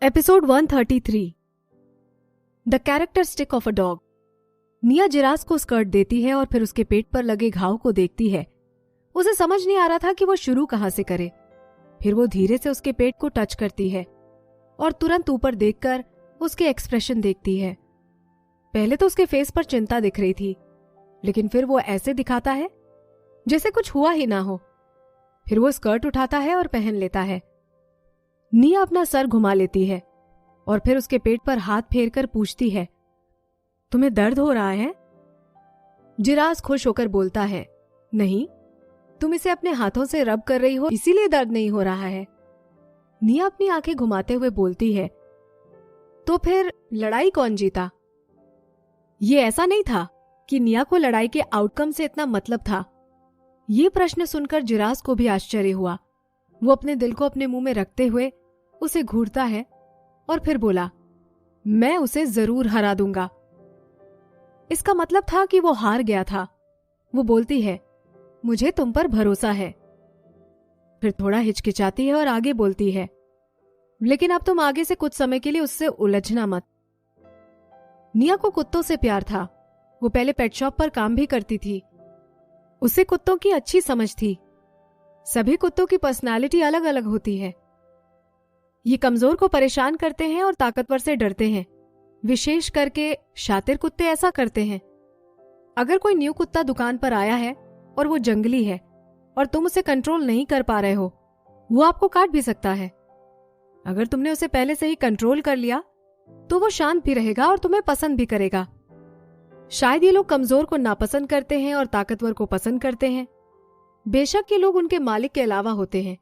Episode 133 the characteristic of a dog. निया जिरास को skirt देती है और फिर उसके पेट पर लगे घाव को देखती है। उसे समझ नहीं आ रहा था कि वो शुरू कहां से करे। फिर वो धीरे से उसके पेट को टच करती है और तुरंत ऊपर देखकर उसके एक्सप्रेशन देखती है। पहले तो उसके फेस पर चिंता दिख रही थी, लेकिन फिर वो ऐसे दिखाता है जैसे कुछ हुआ ही ना हो। फिर वो स्कर्ट उठाता है और पहन लेता है। निया अपना सर घुमा लेती है और फिर उसके पेट पर हाथ फेरकर पूछती है, तुम्हें दर्द हो रहा है? जिरास खुश होकर बोलता है, नहीं, तुम इसे अपने हाथों से रब कर रही हो इसीलिए दर्द नहीं हो रहा है। निया अपनी आंखें घुमाते हुए बोलती है, तो फिर लड़ाई कौन जीता? ये ऐसा नहीं था कि निया को लड़ाई के आउटकम से इतना मतलब था। ये प्रश्न सुनकर जिरास को भी आश्चर्य हुआ। वो अपने दिल को अपने मुंह में रखते हुए उसे घूरता है और फिर बोला, मैं उसे जरूर हरा दूंगा। इसका मतलब था कि वो हार गया था। वो बोलती है, मुझे तुम पर भरोसा है। फिर थोड़ा हिचकिचाती है और आगे बोलती है, लेकिन अब तुम आगे से कुछ समय के लिए उससे उलझना मत। निया को कुत्तों से प्यार था। वो पहले पेट शॉप पर काम भी करती थी। उसे कुत्तों की अच्छी समझ थी। सभी कुत्तों की पर्सनालिटी अलग अलग होती है। ये कमजोर को परेशान करते हैं और ताकतवर से डरते हैं। विशेष करके शातिर कुत्ते ऐसा करते हैं। अगर कोई न्यू कुत्ता दुकान पर आया है और वो जंगली है और तुम उसे कंट्रोल नहीं कर पा रहे हो, वो आपको काट भी सकता है। अगर तुमने उसे पहले से ही कंट्रोल कर लिया तो वो शांत भी रहेगा और तुम्हें पसंद भी करेगा। शायद ये लोग कमजोर को नापसंद करते हैं और ताकतवर को पसंद करते हैं। बेशक ये लोग उनके मालिक के अलावा होते हैं।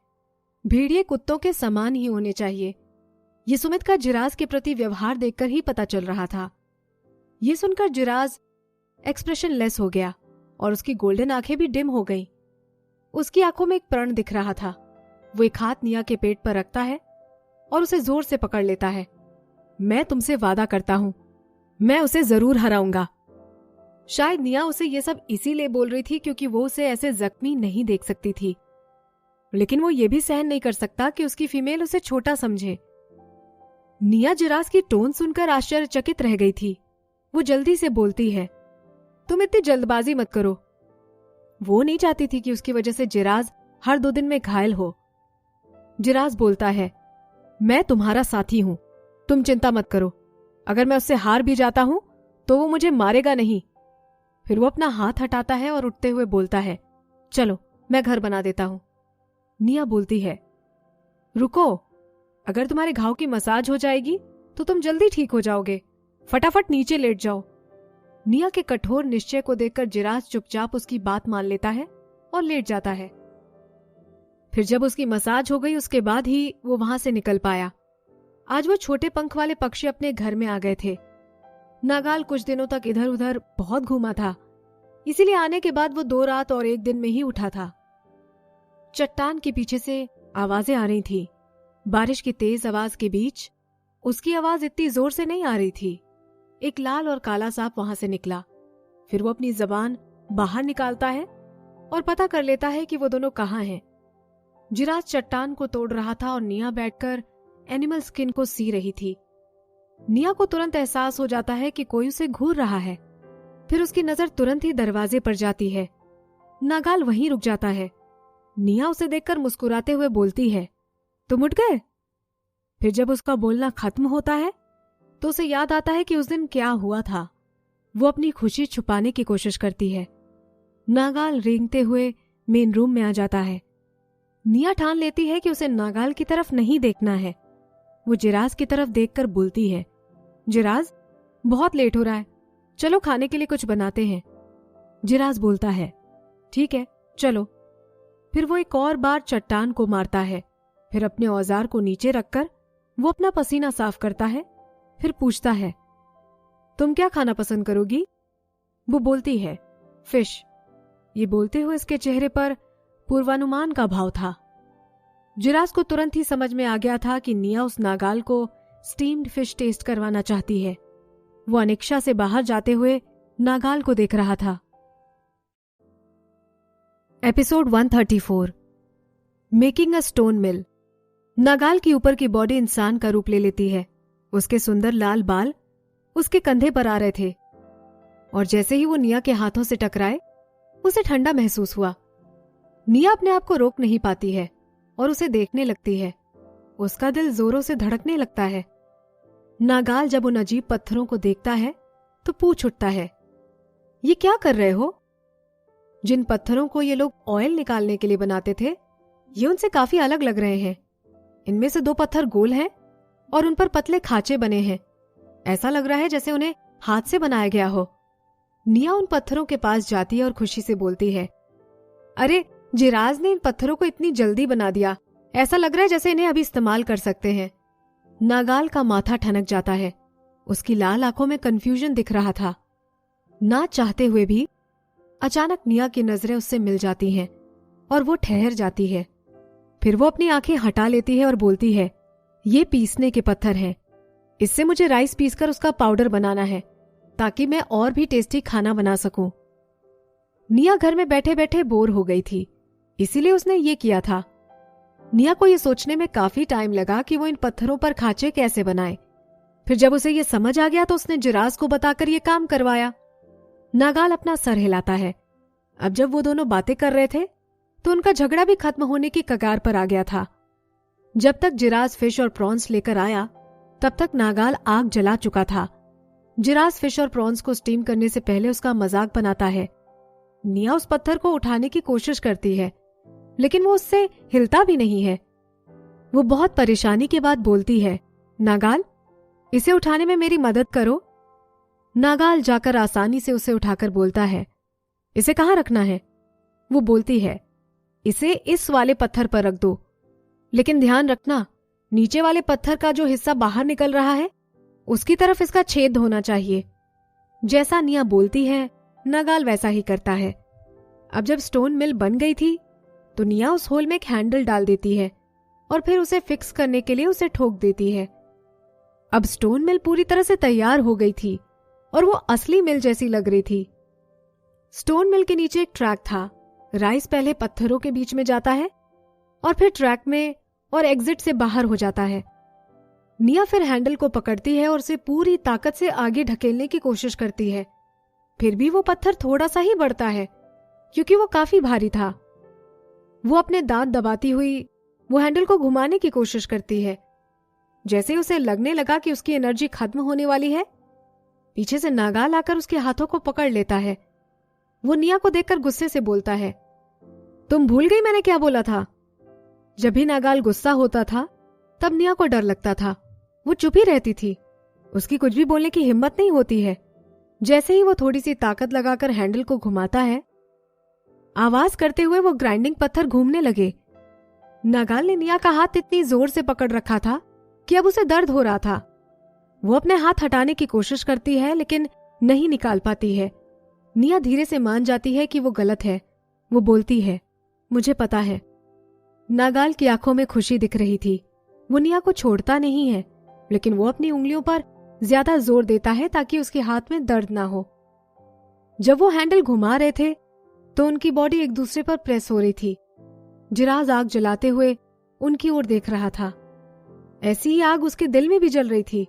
भेड़िए कुत्तों के समान ही होने चाहिए। ये सुमित का जिराज के प्रति व्यवहार देखकर ही पता चल रहा था। ये सुनकर जिराज एक्सप्रेशन लेस हो गया और उसकी गोल्डन आंखें भी डिम हो गईं। उसकी आंखों में एक प्रण दिख रहा था। वो एक हाथ निया के पेट पर रखता है और उसे जोर से पकड़ लेता है। मैं तुमसे वादा करता हूं, मैं उसे जरूर हराऊंगा। शायद निया उसे ये सब इसीलिए बोल रही थी क्योंकि वो उसे ऐसे जख्मी नहीं देख सकती थी, लेकिन वो ये भी सहन नहीं कर सकता कि उसकी फीमेल उसे छोटा समझे। निया जिरास की टोन सुनकर आश्चर्यचकित रह गई थी। वो जल्दी से बोलती है, तुम इतनी जल्दबाजी मत करो। वो नहीं चाहती थी कि उसकी वजह से जिरास हर 2 दिन में घायल हो। जिरास बोलता है, मैं तुम्हारा साथी हूं, तुम चिंता मत करो। अगर मैं उससे हार भी जाता हूं तो वो मुझे मारेगा नहीं। फिर वो अपना हाथ हटाता है और उठते हुए बोलता है, चलो मैं घर बना देता हूं। निया बोलती है, रुको, अगर तुम्हारे घाव की मसाज हो जाएगी तो तुम जल्दी ठीक हो जाओगे। फटाफट नीचे लेट जाओ। निया के कठोर निश्चय को देखकर जिरास चुपचाप उसकी बात मान लेता है और लेट जाता है। फिर जब उसकी मसाज हो गई उसके बाद ही वो वहां से निकल पाया। आज वो छोटे पंख वाले पक्षी अपने घर में आ गए थे। नागाल कुछ दिनों तक इधर उधर बहुत घूमा था, इसीलिए आने के बाद वो 2 रात और 1 दिन में ही उठा था। चट्टान के पीछे से आवाजें आ रही थी। बारिश की तेज आवाज के बीच उसकी आवाज इतनी जोर से नहीं आ रही थी। एक लाल और काला सांप वहां से निकला। फिर वो अपनी जबान बाहर निकालता है और पता कर लेता है कि वो दोनों कहाँ हैं। जिरास चट्टान को तोड़ रहा था और निया बैठकर एनिमल स्किन को सी रही थी। निया को तुरंत एहसास हो जाता है कि कोई उसे घूर रहा है। फिर उसकी नजर तुरंत ही दरवाजे पर जाती है। नागाल वहीं रुक जाता है। निया उसे देखकर मुस्कुराते हुए बोलती है, तुम उठ गए? फिर जब उसका बोलना खत्म होता है तो उसे याद आता है कि उस दिन क्या हुआ था। वो अपनी खुशी छुपाने की कोशिश करती है। नागाल रेंगते हुए मेन रूम में आ जाता है। निया ठान लेती है कि उसे नागाल की तरफ नहीं देखना है। वो जिराज की तरफ देखकर बोलती है, जिराज, बहुत लेट हो रहा है, चलो खाने के लिए कुछ बनाते हैं। जिराज बोलता है, ठीक है चलो। फिर वो एक और बार चट्टान को मारता है। फिर अपने औजार को नीचे रखकर वो अपना पसीना साफ करता है। फिर पूछता है, तुम क्या खाना पसंद करोगी? वो बोलती है, फिश। ये बोलते हुए इसके चेहरे पर पूर्वानुमान का भाव था। जिरास को तुरंत ही समझ में आ गया था कि निया उस नागाल को स्टीम्ड फिश टेस्ट करवाना चाहती है। वो अनिक्षा से बाहर जाते हुए नागाल को देख रहा था। एपिसोड 134 मेकिंग अ स्टोन मिल। नागाल की ऊपर की बॉडी इंसान का रूप ले लेती है। उसके सुंदर लाल बाल उसके कंधे पर आ रहे थे और जैसे ही वो निया के हाथों से टकराए उसे ठंडा महसूस हुआ। निया अपने आप को रोक नहीं पाती है और उसे देखने लगती है। उसका दिल जोरों से धड़कने लगता है। नागाल जब उन अजीब पत्थरों को देखता है तो पूछ उठता है, ये क्या कर रहे हो? जिन पत्थरों को ये लोग ऑयल निकालने के लिए बनाते थे, ये उनसे काफी अलग लग रहे हैं। इनमें से 2 पत्थर गोल हैं और उन पर पतले खांचे बने हैं। ऐसा लग रहा है जैसे उन्हें हाथ से बनाया गया हो। निया उन पत्थरों के पास जाती है और खुशी से बोलती है, अरे जिराज ने इन पत्थरों को इतनी जल्दी बना दिया, ऐसा लग रहा है जैसे इन्हें अभी इस्तेमाल कर सकते हैं। नागाल का माथा ठनक जाता है। उसकी लाल आंखों में कंफ्यूजन दिख रहा था। ना चाहते हुए भी अचानक निया की नजरें उससे मिल जाती हैं और वो ठहर जाती है। फिर वो अपनी आंखें हटा लेती है और बोलती है, ये पीसने के पत्थर हैं। इससे मुझे राइस पीसकर उसका पाउडर बनाना है ताकि मैं और भी टेस्टी खाना बना सकूं। निया घर में बैठे बैठे बोर हो गई थी, इसीलिए उसने ये किया था। निया को ये सोचने में काफी टाइम लगा कि वो इन पत्थरों पर खांचे कैसे बनाए। फिर जब उसे ये समझ आ गया तो उसने जिराज को बताकर ये काम करवाया। नागाल अपना सर हिलाता है। अब जब वो दोनों बातें कर रहे थे तो उनका झगड़ा भी खत्म होने की कगार पर आ गया था। जब तक जिराज फिश और प्रॉन्स लेकर आया तब तक नागाल आग जला चुका था। जिराज फिश और प्रॉन्स को स्टीम करने से पहले उसका मजाक बनाता है। निया उस पत्थर को उठाने की कोशिश करती है लेकिन वो उससे हिलता भी नहीं है। वो बहुत परेशानी के बाद बोलती है, नागाल इसे उठाने में मेरी मदद करो। नागाल जाकर आसानी से उसे उठाकर बोलता है, इसे कहाँ रखना है? वो बोलती है, इसे इस वाले पत्थर पर रख दो, लेकिन ध्यान रखना नीचे वाले पत्थर का जो हिस्सा बाहर निकल रहा है उसकी तरफ इसका छेद होना चाहिए। जैसा निया बोलती है नागाल वैसा ही करता है। अब जब स्टोन मिल बन गई थी तो निया उस होल में एक हैंडल डाल देती है और फिर उसे फिक्स करने के लिए उसे ठोक देती है। अब स्टोन मिल पूरी तरह से तैयार हो गई थी और वो असली मिल जैसी लग रही थी। स्टोन मिल के नीचे एक ट्रैक था। राइस पहले पत्थरों के बीच में जाता है और फिर ट्रैक में और एग्जिट से बाहर हो जाता है। निया फिर हैंडल को पकड़ती है और उसे पूरी ताकत से आगे ढकेलने की कोशिश करती है। फिर भी वो पत्थर थोड़ा सा ही बढ़ता है क्योंकि वो काफी भारी था। वो अपने दांत दबाती हुई वो हैंडल को घुमाने की कोशिश करती है। जैसे उसे लगने लगा कि उसकी एनर्जी खत्म होने वाली है, पीछे से नागाल आकर उसके हाथों को पकड़ लेता है। वो निया को देखकर गुस्से से बोलता है, तुम भूल गई मैंने क्या बोला था? जब भी नागाल गुस्सा होता था तब निया को डर लगता था। वो चुप ही रहती थी, उसकी कुछ भी बोलने की हिम्मत नहीं होती है। जैसे ही वो थोड़ी सी ताकत लगाकर हैंडल को घुमाता है, आवाज करते हुए वो ग्राइंडिंग पत्थर घूमने लगे। नागाल ने निया का हाथ इतनी जोर से पकड़ रखा था कि अब उसे दर्द हो रहा था। वो अपने हाथ हटाने की कोशिश करती है लेकिन नहीं निकाल पाती है। निया धीरे से मान जाती है कि वो गलत है। वो बोलती है, मुझे पता है। नागाल की आंखों में खुशी दिख रही थी। वो निया को छोड़ता नहीं है लेकिन वो अपनी उंगलियों पर ज्यादा जोर देता है ताकि उसके हाथ में दर्द ना हो। जब वो हैंडल घुमा रहे थे तो उनकी बॉडी एक दूसरे पर प्रेस हो रही थी। जिराज आग जलाते हुए उनकी ओर देख रहा था। ऐसी ही आग उसके दिल में भी जल रही थी।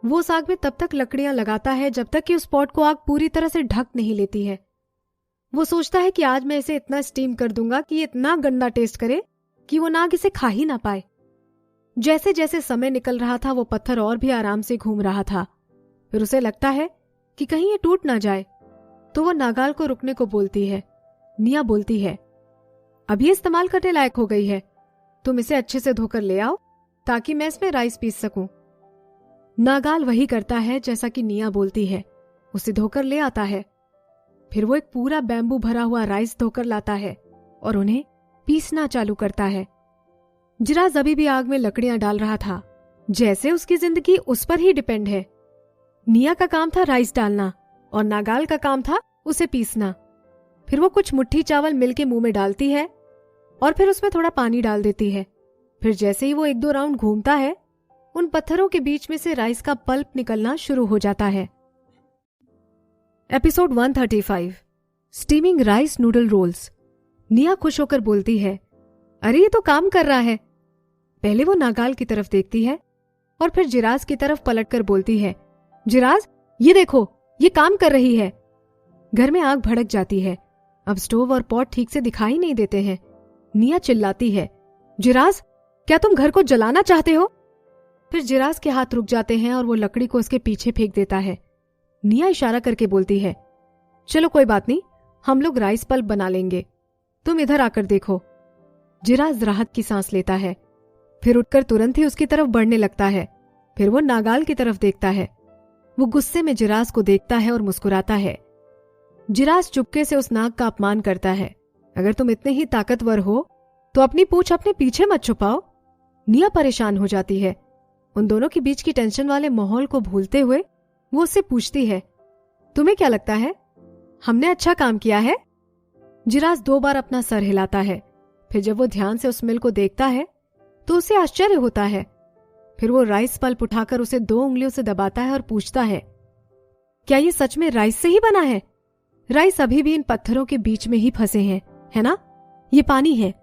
वो उस आग में तब तक लकड़ियां लगाता है जब तक कि उस पॉट को आग पूरी तरह से ढक नहीं लेती है। वो सोचता है कि आज मैं इसे इतना स्टीम कर दूंगा कि ये इतना गंदा टेस्ट करे कि वो नाग इसे खा ही ना पाए। जैसे जैसे समय निकल रहा था वो पत्थर और भी आराम से घूम रहा था। फिर उसे लगता है कि कहीं ये टूट ना जाए तो वो नागाल को रुकने को बोलती है। निया बोलती है, अब ये इस्तेमाल करने लायक हो गई है, तुम इसे अच्छे से धोकर ले आओ ताकि मैं इसमें राइस पीस सकूं। नागाल वही करता है जैसा कि निया बोलती है। उसे धोकर ले आता है। फिर वो एक पूरा बैम्बू भरा हुआ राइस धोकर लाता है और उन्हें पीसना चालू करता है। जिराज अभी भी आग में लकड़ियां डाल रहा था, जैसे उसकी जिंदगी उस पर ही डिपेंड है। निया का काम था राइस डालना और नागाल का काम था उसे पीसना। फिर वो कुछ मुट्ठी चावल मिल के मुंह में डालती है और फिर उसमें थोड़ा पानी डाल देती है। फिर जैसे ही वो 1-2 राउंड घूमता है, उन पत्थरों के बीच में से राइस का पल्प निकलना शुरू हो जाता है। Episode 135, steaming rice noodle rolls. Nia खुश होकर बोलती है, अरे ये तो काम कर रहा है। पहले वो नागाल की तरफ देखती है और फिर जिराज की तरफ पलटकर बोलती है, जिराज ये देखो, ये काम कर रही है। घर में आग भड़क जाती है। अब स्टोव और पॉट ठीक से दिखाई नहीं देते हैं। निया चिल्लाती है, जिराज क्या तुम घर को जलाना चाहते हो? फिर जिराज के हाथ रुक जाते हैं और वो लकड़ी को उसके पीछे फेंक देता है। निया इशारा करके बोलती है, चलो कोई बात नहीं, हम लोग राइस पल्प बना लेंगे, तुम इधर आकर देखो। जिराज राहत की सांस लेता है, फिर उठकर तुरंत ही उसकी तरफ बढ़ने लगता है। फिर वो नागाल की तरफ देखता है। वो गुस्से में जिराज को देखता है और मुस्कुराता है। जिराज चुपके से उस नाग का अपमान करता है, अगर तुम इतने ही ताकतवर हो तो अपनी पूंछ अपने पीछे मत छुपाओ। निया परेशान हो जाती है। उन दोनों के बीच की टेंशन वाले माहौल को भूलते हुए वो उससे पूछती है, तुम्हें क्या लगता है, हमने अच्छा काम किया है? जिराज 2 बार अपना सर हिलाता है। फिर जब वो ध्यान से उस मिल को देखता है तो उसे आश्चर्य होता है। फिर वो राइस पल्प उठाकर उसे 2 उंगलियों से दबाता है और पूछता है, क्या ये सच में राइस से ही बना है? राइस अभी भी इन पत्थरों के बीच में ही फंसे हैं, है ना? ये पानी है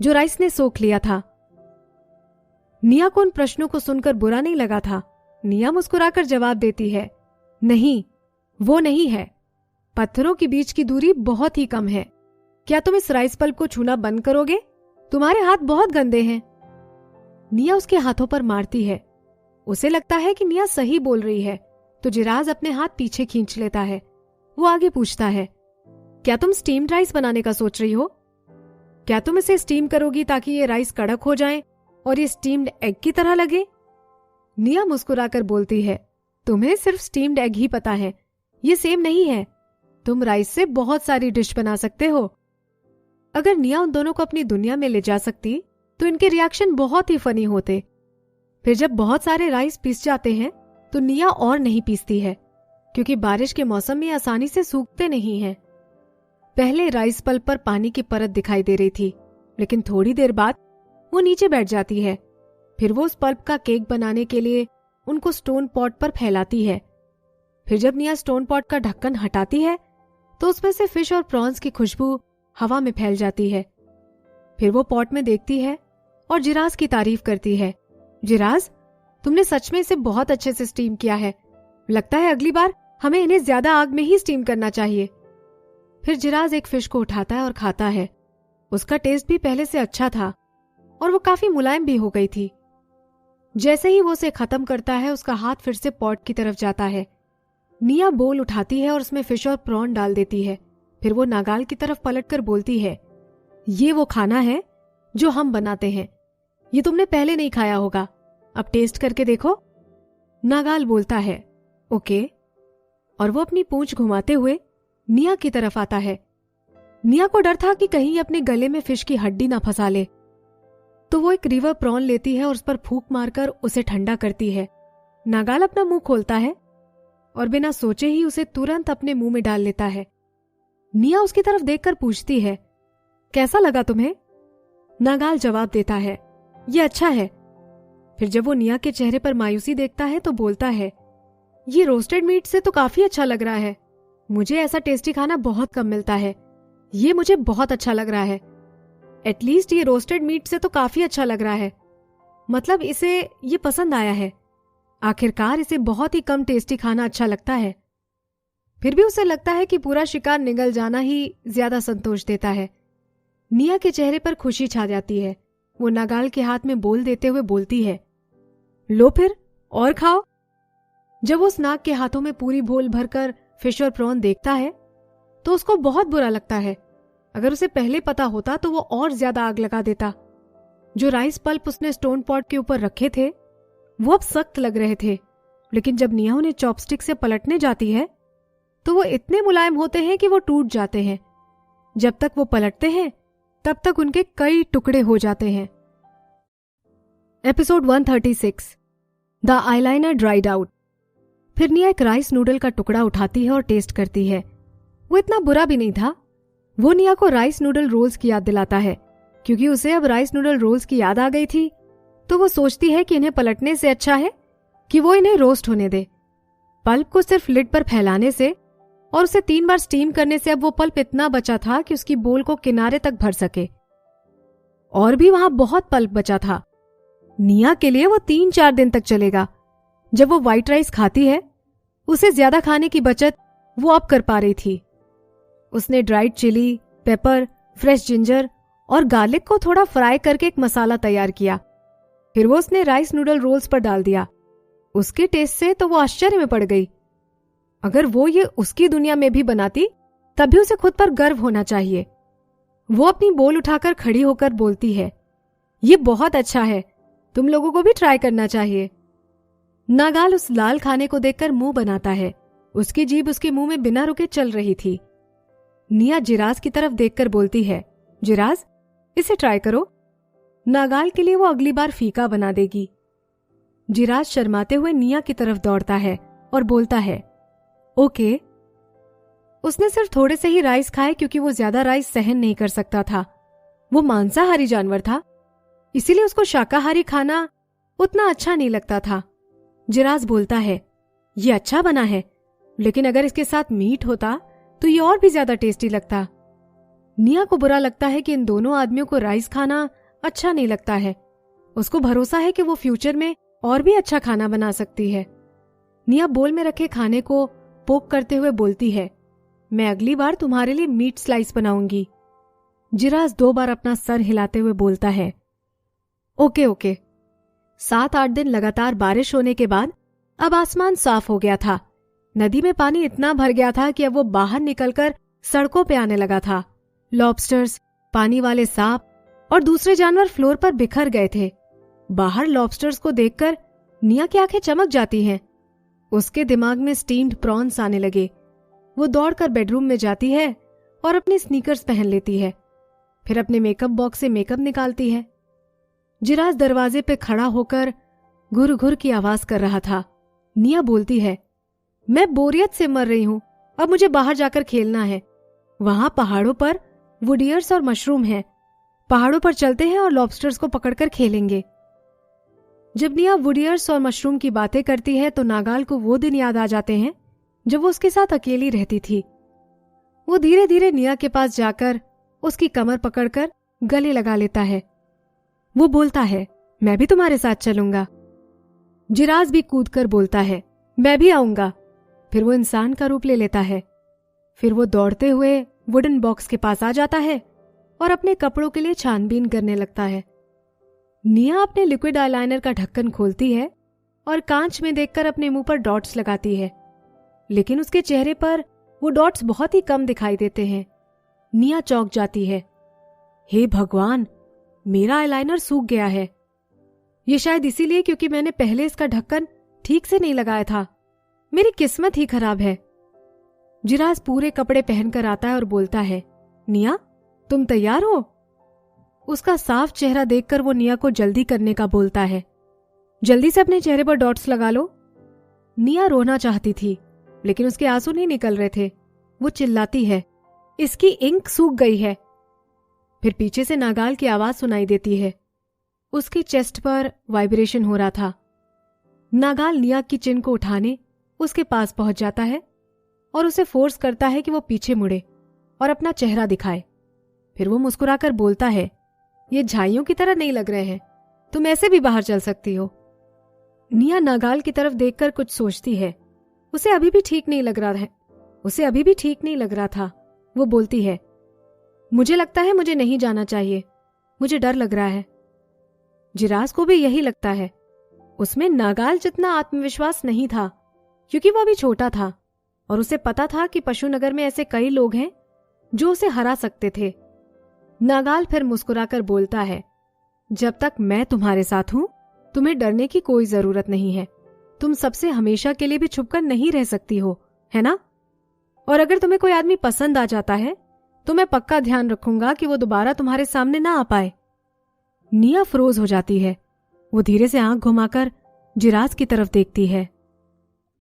जो राइस ने सोख लिया था। निया को उन प्रश्नों को सुनकर बुरा नहीं लगा था। निया मुस्कुराकर जवाब देती है, नहीं, वो नहीं है। पत्थरों के बीच की दूरी बहुत ही कम है। क्या तुम इस राइस पल्प को छूना बंद करोगे? तुम्हारे हाथ बहुत गंदे हैं। निया उसके हाथों पर मारती है। उसे लगता है कि निया सही बोल रही है, तो जिराज अपने हाथ पीछे खींच लेता है। वो आगे पूछता है, क्या तुम स्टीम्ड राइस बनाने का सोच रही हो? क्या तुम इसे स्टीम करोगी ताकि ये राइस कड़क हो जाए और ये स्टीम्ड एग की तरह लगे? निया मुस्कुराकर बोलती है, तुम्हें सिर्फ स्टीम्ड एग ही पता है, ये सेम नहीं है। तुम राइस से बहुत सारी डिश बना सकते हो। अगर निया उन दोनों को अपनी दुनिया में ले जा सकती तो इनके रिएक्शन बहुत ही फनी होते। फिर जब बहुत सारे राइस पीस जाते हैं तो निया और नहीं पीसती है, क्योंकि बारिश के मौसम में आसानी से सूखते नहीं हैं। पहले राइस पल्प पर पानी की परत दिखाई दे रही थी, लेकिन थोड़ी देर बाद वो नीचे बैठ जाती है। फिर वो उस पल्प का केक बनाने के लिए उनको स्टोन पॉट पर फैलाती है। फिर जब निया स्टोन पॉट का ढक्कन हटाती है तो उसमें से फिश और प्रॉन्स की खुशबू हवा में फैल जाती है। फिर वो पॉट में देखती है और जिराज की तारीफ करती है, जिराज तुमने सच में इसे बहुत अच्छे से स्टीम किया है। लगता है अगली बार हमें इन्हें ज्यादा आग में ही स्टीम करना चाहिए। फिर जिराज एक फिश को उठाता है और खाता है। उसका टेस्ट भी पहले से अच्छा था और वो काफी मुलायम भी हो गई थी। जैसे ही वो उसे खत्म करता है, उसका हाथ फिर से पॉट की तरफ जाता है। निया बोल उठाती है और उसमें फिश और प्रॉन डाल देती है। फिर वो नागाल की तरफ पलटकर बोलती है, ये वो खाना है जो हम बनाते हैं। ये तुमने पहले नहीं खाया होगा, अब टेस्ट करके देखो। नागाल बोलता है, ओके, और वो अपनी पूंछ घुमाते हुए निया की तरफ आता है। निया को डर था कि कहीं अपने गले में फिश की हड्डी ना फंसा ले, तो वो एक रिवर प्रॉन लेती है और उस पर फूंक मारकर उसे ठंडा करती है। नागाल अपना मुंह खोलता है और बिना सोचे ही उसे तुरंत अपने मुंह में डाल लेता है। निया उसकी तरफ देखकर पूछती है, कैसा लगा तुम्हें? नागाल जवाब देता है, ये अच्छा है। फिर जब वो निया के चेहरे पर मायूसी देखता है तो बोलता है, ये रोस्टेड मीट से तो काफी अच्छा लग रहा है। मुझे ऐसा टेस्टी खाना बहुत कम मिलता है। ये मुझे बहुत अच्छा लग रहा है। एटलीस्ट ये रोस्टेड मीट से तो काफी अच्छा लग रहा है। मतलब इसे ये पसंद आया है। आखिरकार इसे बहुत ही कम टेस्टी खाना अच्छा लगता है। फिर भी उसे लगता है कि पूरा शिकार निगल जाना ही ज्यादा संतोष देता है। निया के चेहरे पर खुशी छा जाती है। वो नागाल के हाथ में बोल देते हुए बोलती है, लो फिर और खाओ। जब वो उस नाग के हाथों में पूरी बोल भरकर फिश और प्रॉन देखता है तो उसको बहुत बुरा लगता है। अगर उसे पहले पता होता तो वो और ज्यादा आग लगा देता। जो राइस पल्प उसने स्टोन पॉट के ऊपर रखे थे वो अब सख्त लग रहे थे, लेकिन जब निया उन्हें चॉपस्टिक से पलटने जाती है तो वो इतने मुलायम होते हैं कि वो टूट जाते हैं। जब तक वो पलटते हैं तब तक उनके कई टुकड़े हो जाते हैं। Episode 136 the eyeliner dried out. फिर निया एक राइस नूडल का टुकड़ा उठाती है और टेस्ट करती है। वो इतना बुरा भी नहीं था। वो निया को राइस नूडल रोल्स की याद दिलाता है, क्योंकि उसे अब राइस नूडल रोल्स की याद आ गई थी। तो वो सोचती है कि इन्हें पलटने से अच्छा है कि वो इन्हें रोस्ट होने दे। पल्प को सिर्फ लिड पर फैलाने से और उसे 3 बार स्टीम करने से अब वो पल्प इतना बचा था कि उसकी बोल को किनारे तक भर सके। और भी वहां बहुत पल्प बचा था। निया के लिए वो 3-4 दिन तक चलेगा। जब वो व्हाइट राइस खाती है, उसे ज्यादा खाने की बचत वो अब कर पा रही थी। उसने dried chilli, pepper, fresh ginger और गार्लिक को थोड़ा फ्राई करके एक मसाला तैयार किया। फिर वो उसने राइस नूडल रोल्स पर डाल दिया। उसके टेस्ट से तो वो आश्चर्य में पड़ गई। अगर वो ये उसकी दुनिया में भी बनाती तब भी उसे खुद पर गर्व होना चाहिए। वो अपनी बोल उठाकर खड़ी होकर बोलती है, ये बहुत अच्छा है, तुम लोगों को भी ट्राई करना चाहिए। नागाल उस लाल खाने को देखकर मुंह बनाता है। उसकी जीभ उसके मुंह में बिना रुके चल रही थी। निया जिराज की तरफ देखकर बोलती है, जिराज, इसे ट्राई करो। नागाल के लिए वो अगली बार फीका बना देगी। जिराज शर्माते हुए निया की तरफ दौड़ता है और बोलता है, ओके। उसने सिर्फ थोड़े से ही राइस खाए क्योंकि वो ज्यादा राइस सहन नहीं कर सकता था। वो मांसाहारी जानवर था, इसीलिए उसको शाकाहारी खाना उतना अच्छा नहीं लगता था। जिराज बोलता है, ये अच्छा बना है, लेकिन अगर इसके साथ मीट होता तो ये और भी ज्यादा टेस्टी लगता। निया को बुरा लगता है कि इन दोनों आदमियों को राइस खाना अच्छा नहीं लगता है। उसको भरोसा है कि वो फ्यूचर में और भी अच्छा खाना बना सकती है। निया बोल में रखे खाने को पोक करते हुए बोलती है, मैं अगली बार तुम्हारे लिए मीट स्लाइस बनाऊंगी। जिराज 2 बार अपना सर हिलाते हुए बोलता है, ओके ओके। 7-8 दिन लगातार बारिश होने के बाद अब आसमान साफ हो गया था। नदी में पानी इतना भर गया था कि अब वो बाहर निकलकर सड़कों पे आने लगा था। लॉबस्टर्स, पानी वाले सांप और दूसरे जानवर फ्लोर पर बिखर गए थे। बाहर लॉबस्टर्स को देखकर निया की आंखें चमक जाती हैं। उसके दिमाग में स्टीम्ड प्रॉन्स आने लगे। वो दौड़कर बेडरूम में जाती है और अपने स्नीकर्स पहन लेती है। फिर अपने मेकअप बॉक्स से मेकअप निकालती है। जिराज दरवाजे पे खड़ा होकर घुर घुर की आवाज कर रहा था। निया बोलती है, मैं बोरियत से मर रही हूं, अब मुझे बाहर जाकर खेलना है। वहां पहाड़ों पर वुडियर्स और मशरूम हैं। पहाड़ों पर चलते हैं और लॉबस्टर्स को पकड़कर खेलेंगे। जब निया वुडियर्स और मशरूम की बातें करती है तो नागाल को वो दिन याद आ जाते हैं जब वो उसके साथ अकेली रहती थी। वो धीरे धीरे निया के पास जाकर उसकी कमर पकड़कर गले लगा लेता है। वो बोलता है, मैं भी तुम्हारे साथ चलूंगा। जिराज भी कूदकर बोलता है, मैं भी आऊंगा। फिर वो इंसान का रूप ले लेता है। फिर वो दौड़ते हुए वुडन बॉक्स के पास आ जाता है और अपने कपड़ों के लिए छानबीन करने लगता है। निया अपने लिक्विड आईलाइनर का ढक्कन खोलती है और कांच में देखकर अपने मुंह पर डॉट्स लगाती है, लेकिन उसके चेहरे पर वो डॉट्स बहुत ही कम दिखाई देते हैं। निया चौंक जाती है, हे भगवान, मेरा आईलाइनर सूख गया है। ये शायद इसीलिए क्योंकि मैंने पहले इसका ढक्कन ठीक से नहीं लगाया था। मेरी किस्मत ही खराब है। जिराज पूरे कपड़े पहनकर आता है और बोलता है, निया, तुम तैयार हो? उसका साफ चेहरा देखकर वो निया को जल्दी करने का बोलता है। जल्दी से अपने चेहरे पर डॉट्स लगा लो। निया रोना चाहती थी, लेकिन उसके आंसू नहीं निकल रहे थे। वो चिल्लाती है, इसकी इंक सूख गई है। फिर पीछे से नागाल की आवाज सुनाई देती है। उसकी चेस्ट पर वाइब्रेशन हो रहा था। नागाल निया की चिन को उठाने उसके पास पहुंच जाता है और उसे फोर्स करता है कि वो पीछे मुड़े और अपना चेहरा दिखाए। फिर वो मुस्कुराकर बोलता है, ये झाइयों की तरह नहीं लग रहे हैं, तुम ऐसे भी बाहर चल सकती हो। निया नागाल की तरफ देखकर कुछ सोचती है। उसे अभी भी ठीक नहीं लग रहा था। वो बोलती है, मुझे लगता है मुझे नहीं जाना चाहिए, मुझे डर लग रहा है। जिराज को भी यही लगता है। उसमें नागाल जितना आत्मविश्वास नहीं था क्योंकि वो अभी छोटा था और उसे पता था कि पशुनगर में ऐसे कई लोग हैं जो उसे हरा सकते थे। नागाल फिर मुस्कुराकर बोलता है, जब तक मैं तुम्हारे साथ हूं तुम्हें डरने की कोई जरूरत नहीं है। तुम सबसे हमेशा के लिए भी छुपकर नहीं रह सकती हो, है ना? और अगर तुम्हें कोई आदमी पसंद आ जाता है तो मैं पक्का ध्यान रखूंगा कि वो दोबारा तुम्हारे सामने ना आ पाए। निया फ्रोज हो जाती है। वो धीरे से आंख घुमाकर जिराज की तरफ देखती है।